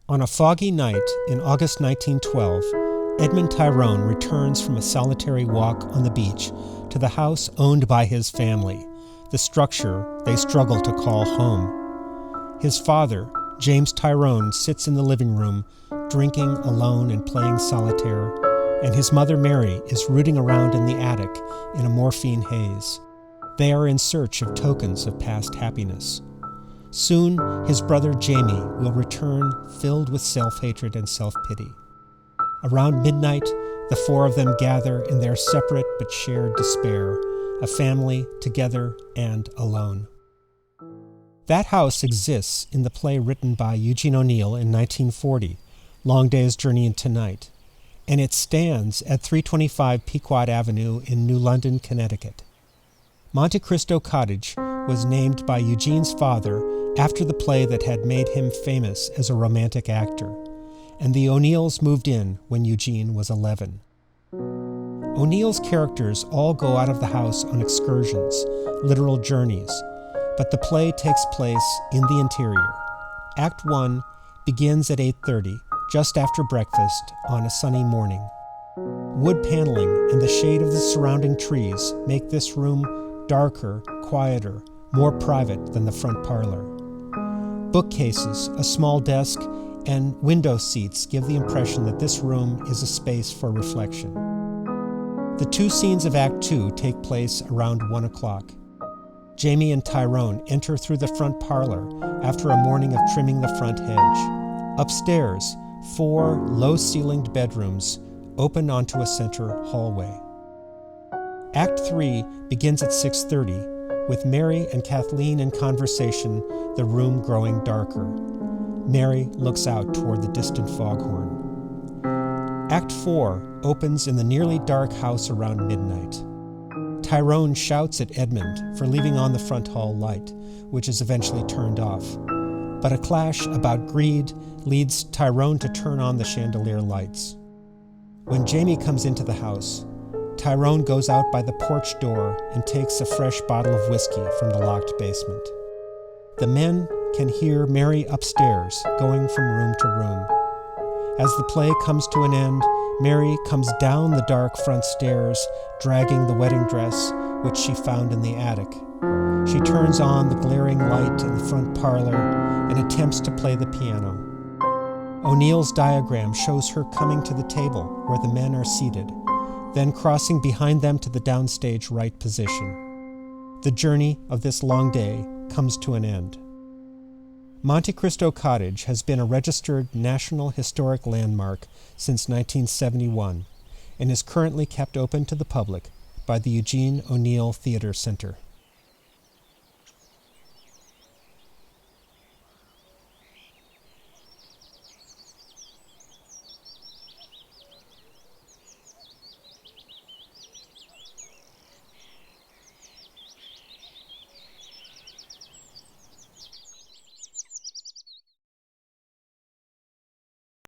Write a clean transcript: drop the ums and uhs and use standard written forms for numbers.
On a foggy night in August 1912, Edmund Tyrone returns from a solitary walk on the beach to the house owned by his family, the structure they struggle to call home. His father, James Tyrone, sits in the living room, drinking alone and playing solitaire, and his mother Mary is rooting around in the attic in a morphine haze. They are in search of tokens of past happiness. Soon, his brother Jamie will return filled with self-hatred and self-pity. Around midnight, the four of them gather in their separate but shared despair, a family together and alone. That house exists in the play written by Eugene O'Neill in 1940, Long Day's Journey into Night, and it stands at 325 Pequot Avenue in New London, Connecticut. Monte Cristo Cottage was named by Eugene's father after the play that had made him famous as a romantic actor, and the O'Neills moved in when Eugene was 11. O'Neill's characters all go out of the house on excursions, literal journeys, but the play takes place in the interior. Act 1 begins at 8:30, just after breakfast on a sunny morning. Wood paneling and the shade of the surrounding trees make this room darker, quieter, more private than the front parlor. Bookcases, a small desk, and window seats give the impression that this room is a space for reflection. The two scenes of Act 2 take place around 1 o'clock. Jamie and Tyrone enter through the front parlor after a morning of trimming the front hedge. Upstairs, 4 low-ceilinged bedrooms open onto a center hallway. Act 3 begins at 6:30, with Mary and Kathleen in conversation, the room growing darker. Mary looks out toward the distant foghorn. Act 4 opens in the nearly dark house around midnight. Tyrone shouts at Edmund for leaving on the front hall light, which is eventually turned off. But a clash about greed leads Tyrone to turn on the chandelier lights. When Jamie comes into the house, Tyrone goes out by the porch door and takes a fresh bottle of whiskey from the locked basement. The men can hear Mary upstairs, going from room to room. As the play comes to an end, Mary comes down the dark front stairs, dragging the wedding dress, which she found in the attic. She turns on the glaring light in the front parlor and attempts to play the piano. O'Neill's diagram shows her coming to the table where the men are seated, then crossing behind them to the downstage right position. The journey of this long day comes to an end. Monte Cristo Cottage has been a registered National Historic Landmark since 1971 and is currently kept open to the public by the Eugene O'Neill Theater Center.